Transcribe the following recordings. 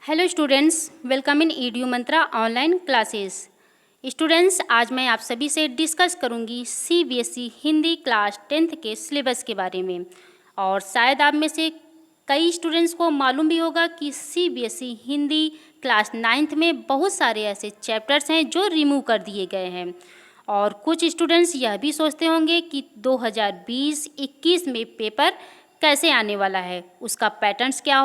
Hello students, welcome in EDU Mantra online classes. Students, आज मैं आप सभी से डिस्कस करूंगी सीबीएसई हिंदी क्लास 10th के सिलेबस के बारे में। और शायद आप में से कई स्टूडेंट्स को मालूम भी होगा कि सीबीएसई हिंदी क्लास 9th में बहुत सारे ऐसे चैप्टर्स हैं जो रिमूव कर दिए गए हैं। और कुछ स्टूडेंट्स यह भी सोचते होंगे कि 2020-21 में पेपर कैसे आने वाला है, उसका पैटर्न्स क्या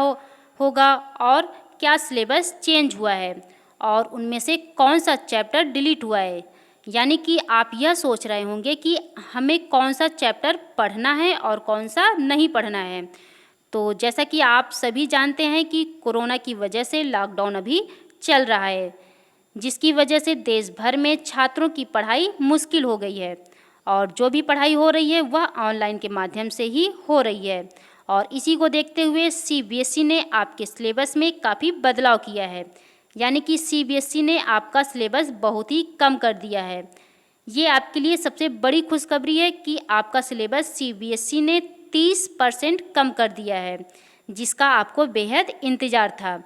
होगा और क्या सिलेबस चेंज हुआ है और उनमें से कौन सा चैप्टर डिलीट हुआ है। यानी कि आप यह सोच रहे होंगे कि हमें कौन सा चैप्टर पढ़ना है और कौन सा नहीं पढ़ना है। तो जैसा कि आप सभी जानते हैं कि कोरोना की वजह से लॉकडाउन अभी चल रहा है, जिसकी वजह से देश भर में छात्रों की पढ़ाई मुश्किल हो गई है और जो भी पढ़ाई हो रही है वह ऑनलाइन के माध्यम से ही हो रही है। और इसी को देखते हुए सीबीएसई ने आपके सिलेबस में काफ़ी बदलाव किया है। यानी कि सीबीएसई ने आपका सिलेबस बहुत ही कम कर दिया है। ये आपके लिए सबसे बड़ी खुशखबरी है कि आपका सिलेबस सीबीएसई ने 30% कम कर दिया है, जिसका आपको बेहद इंतज़ार था।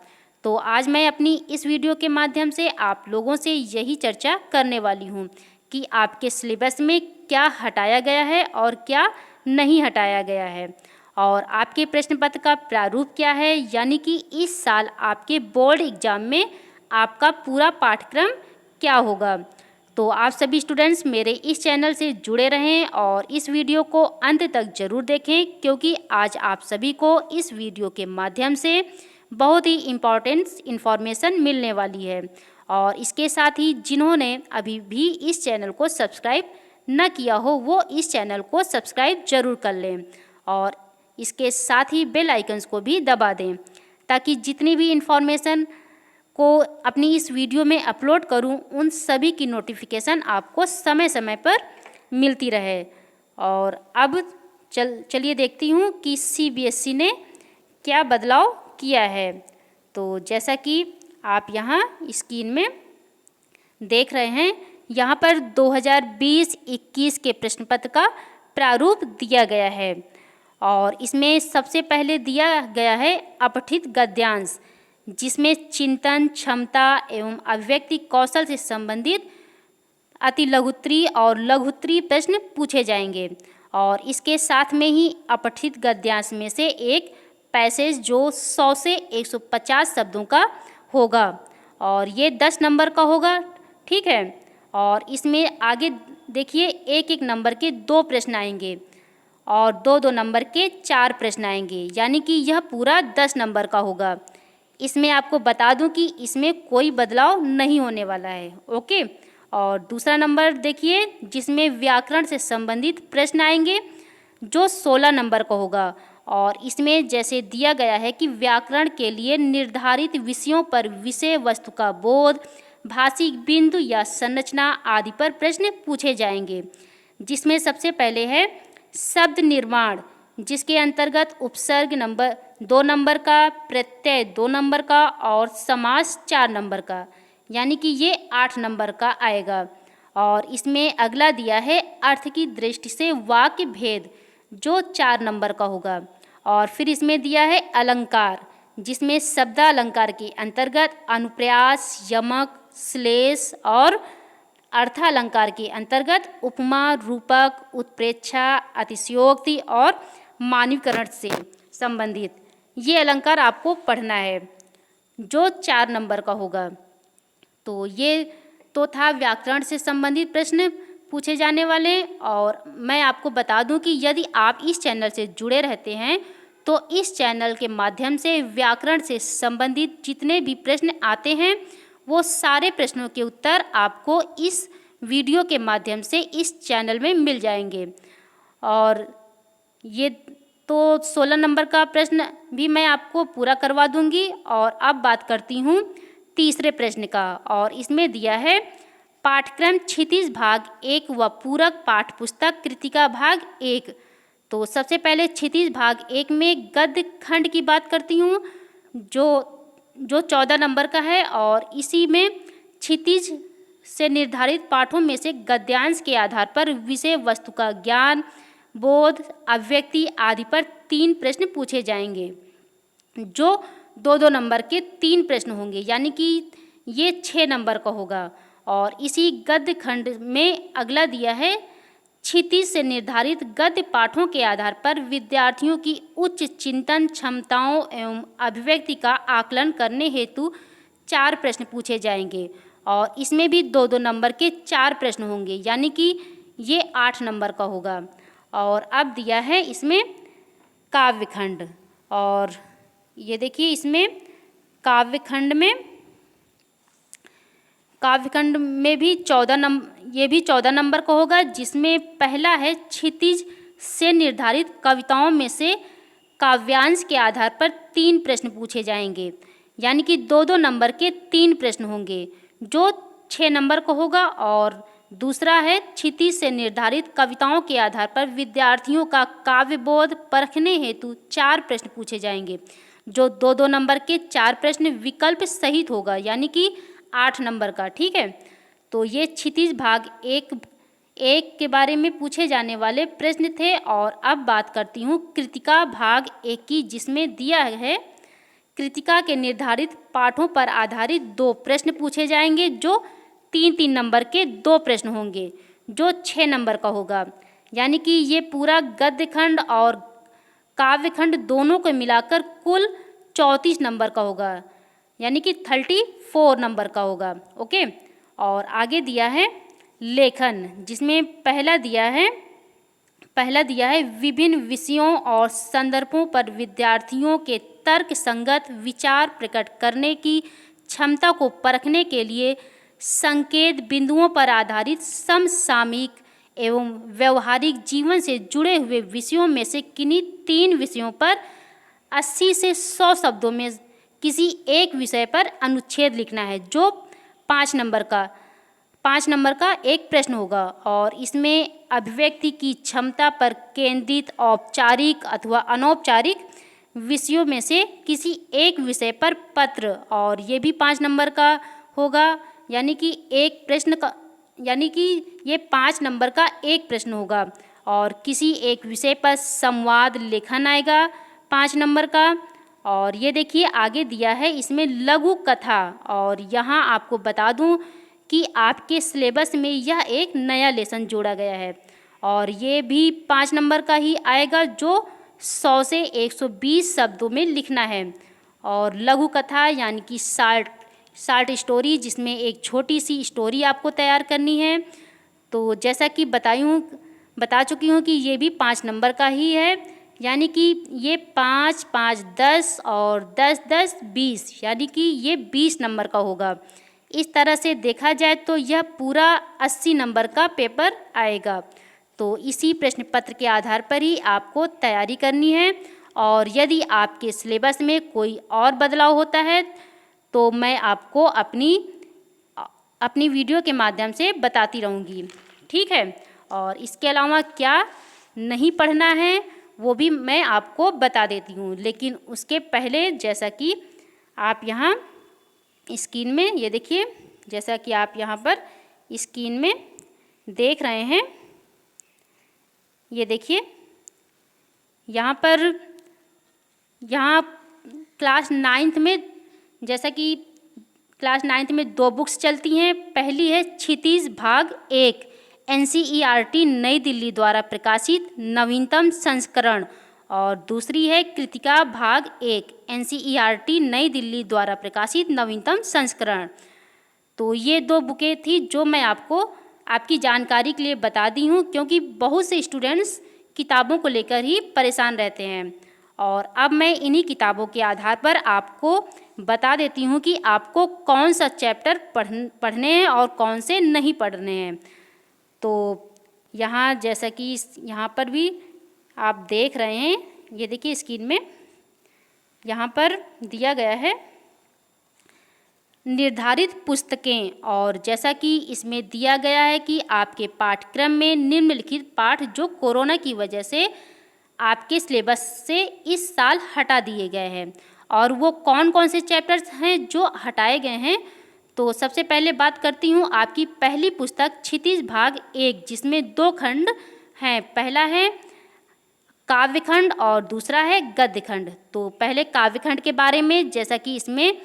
तो आज मैं अपनी इस वीडियो के माध्यम से आप लोगों से यही चर्चा करने वाली हूँ कि आपके सिलेबस में क्या हटाया गया है और क्या नहीं हटाया गया है, और आपके प्रश्न पत्र का प्रारूप क्या है। यानी कि इस साल आपके बोर्ड एग्जाम में आपका पूरा पाठ्यक्रम क्या होगा। तो आप सभी स्टूडेंट्स मेरे इस चैनल से जुड़े रहें और इस वीडियो को अंत तक ज़रूर देखें, क्योंकि आज आप सभी को इस वीडियो के माध्यम से बहुत ही इम्पॉर्टेंट इन्फॉर्मेशन मिलने वाली है। और इसके साथ ही जिन्होंने अभी भी इस चैनल को सब्सक्राइब न किया हो वो इस चैनल को सब्सक्राइब जरूर कर लें और इसके साथ ही बेल आइकन्स को भी दबा दें, ताकि जितनी भी इन्फॉर्मेशन को अपनी इस वीडियो में अपलोड करूं उन सभी की नोटिफिकेशन आपको समय समय पर मिलती रहे। और अब चलिए देखती हूं कि सीबीएसई ने क्या बदलाव किया है। तो जैसा कि आप यहाँ स्क्रीन में देख रहे हैं, यहाँ पर 2020-21 के प्रश्न पत्र का प्रारूप दिया गया है और इसमें सबसे पहले दिया गया है अपठित गद्यांश, जिसमें चिंतन क्षमता एवं अभिव्यक्ति कौशल से संबंधित अति लघुत्तरी और लघुत्तरी प्रश्न पूछे जाएंगे। और इसके साथ में ही अपठित गद्यांश में से एक पैसेज जो 100 से 150 शब्दों का होगा और ये 10 नंबर का होगा, ठीक है। और इसमें आगे देखिए एक एक नंबर के 2 प्रश्न आएंगे और 2-2 नंबर के 4 प्रश्न आएंगे, यानी कि यह पूरा 10 नंबर का होगा। इसमें आपको बता दूं कि इसमें कोई बदलाव नहीं होने वाला है, ओके। और दूसरा नंबर देखिए जिसमें व्याकरण से संबंधित प्रश्न आएंगे जो 16 नंबर का होगा। और इसमें जैसे दिया गया है कि व्याकरण के लिए निर्धारित विषयों पर विषय वस्तु का बोध, भाषिक बिंदु या संरचना आदि पर प्रश्न पूछे जाएंगे, जिसमें सबसे पहले है शब्द निर्माण, जिसके अंतर्गत उपसर्ग 2 नंबर का, प्रत्यय 2 नंबर का और समास 4 नंबर का, यानी कि ये 8 नंबर का आएगा। और इसमें अगला दिया है अर्थ की दृष्टि से वाक्य भेद, जो 4 नंबर का होगा। और फिर इसमें दिया है अलंकार, जिसमें शब्दालंकार के अंतर्गत अनुप्रास, यमक, श्लेष और अर्थालंकार के अंतर्गत उपमा, रूपक, उत्प्रेक्षा, अतिशयोक्ति और मानवीकरण से संबंधित ये अलंकार आपको पढ़ना है, जो 4 नंबर का होगा। तो ये तो था व्याकरण से संबंधित प्रश्न पूछे जाने वाले। और मैं आपको बता दूं कि यदि आप इस चैनल से जुड़े रहते हैं तो इस चैनल के माध्यम से व्याकरण से संबंधित जितने भी प्रश्न आते हैं वो सारे प्रश्नों के उत्तर आपको इस वीडियो के माध्यम से इस चैनल में मिल जाएंगे। और ये तो 16 नंबर का प्रश्न भी मैं आपको पूरा करवा दूंगी। और अब बात करती हूँ तीसरे प्रश्न का, और इसमें दिया है पाठ्यक्रम क्षितिज भाग 1 व पूरक पाठ्यपुस्तक कृतिका भाग 1। तो सबसे पहले क्षितिज भाग 1 में गद्य खंड की बात करती हूँ, जो 14 नंबर का है। और इसी में क्षितिज से निर्धारित पाठों में से गद्यांश के आधार पर विषय वस्तु का ज्ञान, बोध, अभिव्यक्ति आदि पर 3 प्रश्न पूछे जाएंगे, जो 2-2 नंबर के 3 प्रश्न होंगे, यानी कि ये 6 नंबर का होगा। और इसी गद्य खंड में अगला दिया है, क्षितिज से निर्धारित गद्य पाठों के आधार पर विद्यार्थियों की उच्च चिंतन क्षमताओं एवं अभिव्यक्ति का आकलन करने हेतु 4 प्रश्न पूछे जाएंगे। और इसमें भी 2-2 नंबर के 4 प्रश्न होंगे, यानी कि ये 8 नंबर का होगा। और अब दिया है इसमें काव्यखंड, और ये देखिए इसमें काव्यखंड में भी 14 नंबर का होगा, जिसमें पहला है क्षितिज से निर्धारित कविताओं में से काव्यांश के आधार पर 3 प्रश्न पूछे जाएंगे, यानी कि 2-2 नंबर के 3 प्रश्न होंगे, जो 6 नंबर का होगा। और दूसरा है क्षितिज से निर्धारित कविताओं के आधार पर विद्यार्थियों का काव्यबोध परखने हेतु 4 प्रश्न पूछे जाएंगे, जो 2-2 नंबर के 4 प्रश्न विकल्प सहित होगा, यानी कि 8 नंबर का। ठीक है, तो ये क्षितिज भाग एक के बारे में पूछे जाने वाले प्रश्न थे। और अब बात करती हूँ कृतिका भाग 1 की, जिसमें दिया है कृतिका के निर्धारित पाठों पर आधारित 2 प्रश्न पूछे जाएंगे, जो 3-3 नंबर के 2 प्रश्न होंगे, जो 6 नंबर का होगा, यानी कि ये पूरा गद्यखंड और काव्यखंड दोनों को मिलाकर कुल 34 नंबर का होगा, यानी कि 34 नंबर का होगा। ओके, और आगे दिया है लेखन, जिसमें पहला दिया है विभिन्न विषयों और संदर्भों पर विद्यार्थियों के तर्क संगत विचार प्रकट करने की क्षमता को परखने के लिए संकेत बिंदुओं पर आधारित समसामयिक एवं व्यवहारिक जीवन से जुड़े हुए विषयों में से किन्हीं 3 विषयों पर 80 से 100 शब्दों में किसी एक विषय पर अनुच्छेद लिखना है, जो 5 नंबर का एक प्रश्न होगा। और इसमें अभिव्यक्ति की क्षमता पर केंद्रित औपचारिक अथवा अनौपचारिक विषयों में से किसी एक विषय पर पत्र, और ये भी 5 नंबर का होगा, यानी कि ये 5 नंबर का एक प्रश्न होगा। और किसी एक विषय पर संवाद लेखन आएगा 5 नंबर का। और ये देखिए आगे दिया है इसमें लघु कथा, और यहाँ आपको बता दूँ कि आपके सिलेबस में यह एक नया लेसन जोड़ा गया है, और ये भी 5 नंबर का ही आएगा, जो 100 से 120 शब्दों में लिखना है। और लघु कथा यानी कि शार्ट स्टोरी, जिसमें एक छोटी सी स्टोरी आपको तैयार करनी है। तो जैसा कि बता चुकी हूँ कि ये भी 5 नंबर का ही है, यानी कि ये 5, 5, 10 और 10, 10, 20, यानी कि ये 20 नंबर का होगा। इस तरह से देखा जाए तो यह पूरा 80 नंबर का पेपर आएगा। तो इसी प्रश्न पत्र के आधार पर ही आपको तैयारी करनी है, और यदि आपके सिलेबस में कोई और बदलाव होता है तो मैं आपको अपनी वीडियो के माध्यम से बताती रहूँगी। ठीक है, और इसके अलावा क्या नहीं पढ़ना है वो भी मैं आपको बता देती हूँ, लेकिन उसके पहले जैसा कि आप यहाँ स्क्रीन में ये देखिए, जैसा कि आप यहाँ पर स्क्रीन में देख रहे हैं, ये देखिए यहाँ क्लास 9th में, जैसा कि क्लास 9th में 2 बुक्स चलती हैं। पहली है क्षितिज भाग 1 NCERT नई दिल्ली द्वारा प्रकाशित नवीनतम संस्करण, और दूसरी है कृतिका भाग 1 NCERT नई दिल्ली द्वारा प्रकाशित नवीनतम संस्करण। तो ये 2 बुकें थी जो मैं आपकी जानकारी के लिए बता दी हूँ, क्योंकि बहुत से स्टूडेंट्स किताबों को लेकर ही परेशान रहते हैं। और अब मैं इन्हीं किताबों के आधार पर आपको बता देती हूँ कि आपको कौन सा चैप्टर पढ़ने हैं और कौन से नहीं पढ़ने हैं। तो यहाँ जैसा कि यहाँ पर भी आप देख रहे हैं, ये देखिए स्क्रीन में यहाँ पर दिया गया है निर्धारित पुस्तकें, और जैसा कि इसमें दिया गया है कि आपके पाठ्यक्रम में निम्नलिखित पाठ जो कोरोना की वजह से आपके सिलेबस से इस साल हटा दिए गए हैं, और वो कौन कौन से चैप्टर्स हैं जो हटाए गए हैं। तो सबसे पहले बात करती हूँ आपकी पहली पुस्तक क्षितिज भाग 1, जिसमें 2 खंड हैं। पहला है काव्यखंड और दूसरा है गद्यखंड। तो पहले काव्यखंड के बारे में, जैसा कि इसमें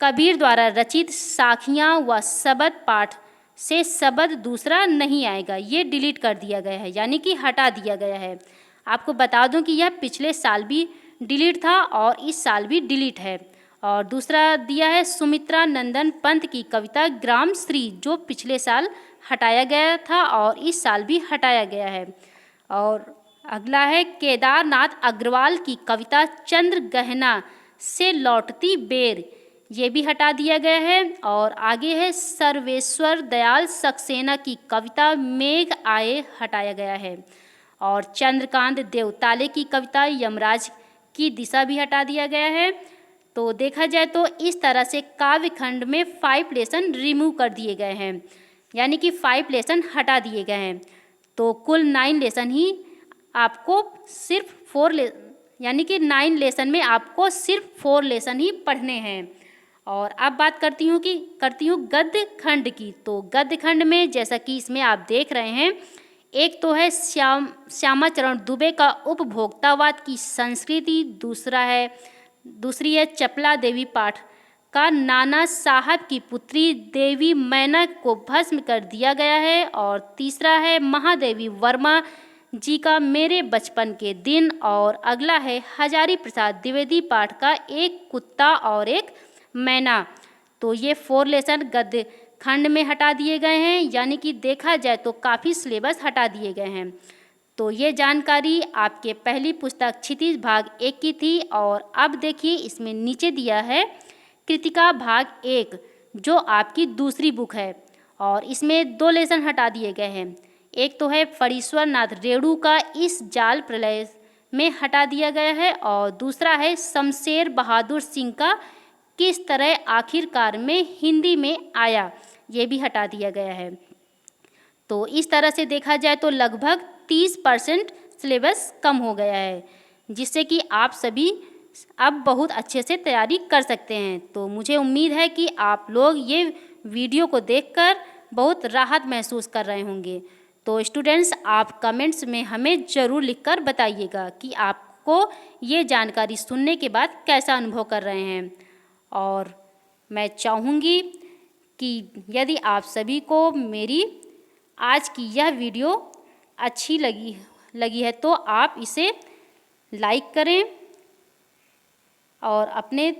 कबीर द्वारा रचित साखियाँ व शबद पाठ से शब्द दूसरा नहीं आएगा, ये डिलीट कर दिया गया है, यानी कि हटा दिया गया है। आपको बता दूं कि यह पिछले साल भी डिलीट था और इस साल भी डिलीट है। और दूसरा दिया है सुमित्रा नंदन पंत की कविता ग्राम श्री, जो पिछले साल हटाया गया था और इस साल भी हटाया गया है। और अगला है केदारनाथ अग्रवाल की कविता चंद्र गहना से लौटती बेर, ये भी हटा दिया गया है। और आगे है सर्वेश्वर दयाल सक्सेना की कविता मेघ आए, हटाया गया है। और चंद्रकांत देवताले की कविता यमराज की दिशा भी हटा दिया गया है। तो देखा जाए तो इस तरह से काव्यखंड में 5 लेसन रिमूव कर दिए गए हैं, यानी कि 5 लेसन हटा दिए गए हैं। तो कुल 9 लेसन ही आपको सिर्फ 4 यानी कि 9 लेसन में आपको सिर्फ 4 लेसन ही पढ़ने हैं। और अब बात करती हूँ गद्य खंड की। तो गद्य खंड में जैसा कि इसमें आप देख रहे हैं, एक तो है श्यामाचरण दुबे का उपभोक्तावाद की संस्कृति, दूसरी है चपला देवी पाठ का नाना साहब की पुत्री देवी मैना को भस्म कर दिया गया है। और तीसरा है महादेवी वर्मा जी का मेरे बचपन के दिन। और अगला है हजारी प्रसाद द्विवेदी पाठ का एक कुत्ता और एक मैना। तो ये 4 लेसन गद्य खंड में हटा दिए गए हैं, यानी कि देखा जाए तो काफ़ी सिलेबस हटा दिए गए हैं। तो ये जानकारी आपके पहली पुस्तक क्षितिज भाग 1 की थी। और अब देखिए इसमें नीचे दिया है कृतिका भाग 1, जो आपकी दूसरी बुक है। और इसमें 2 लेसन हटा दिए गए हैं। एक तो है फणीश्वर नाथ रेणु का इस जाल प्रलय में हटा दिया गया है। और दूसरा है शमशेर बहादुर सिंह का किस तरह आखिरकार में हिंदी में आया, ये भी हटा दिया गया है। तो इस तरह से देखा जाए तो लगभग 30% सिलेबस कम हो गया है, जिससे कि आप सभी अब बहुत अच्छे से तैयारी कर सकते हैं। तो मुझे उम्मीद है कि आप लोग ये वीडियो को देखकर बहुत राहत महसूस कर रहे होंगे। तो स्टूडेंट्स, आप कमेंट्स में हमें ज़रूर लिखकर बताइएगा कि आपको ये जानकारी सुनने के बाद कैसा अनुभव कर रहे हैं। और मैं चाहूँगी कि यदि आप सभी को मेरी आज की यह वीडियो अच्छी लगी है तो आप इसे लाइक करें और अपने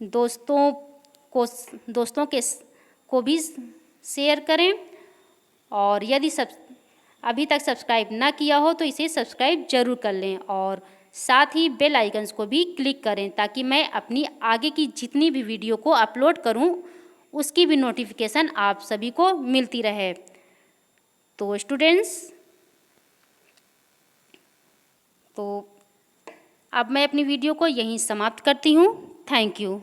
दोस्तों को भी शेयर करें। और यदि अभी तक सब्सक्राइब ना किया हो तो इसे सब्सक्राइब जरूर कर लें और साथ ही बेल आइकन्स को भी क्लिक करें, ताकि मैं अपनी आगे की जितनी भी वीडियो को अपलोड करूं उसकी भी नोटिफिकेशन आप सभी को मिलती रहे। तो स्टूडेंट्स, तो अब मैं अपनी वीडियो को यहीं समाप्त करती हूं। Thank you.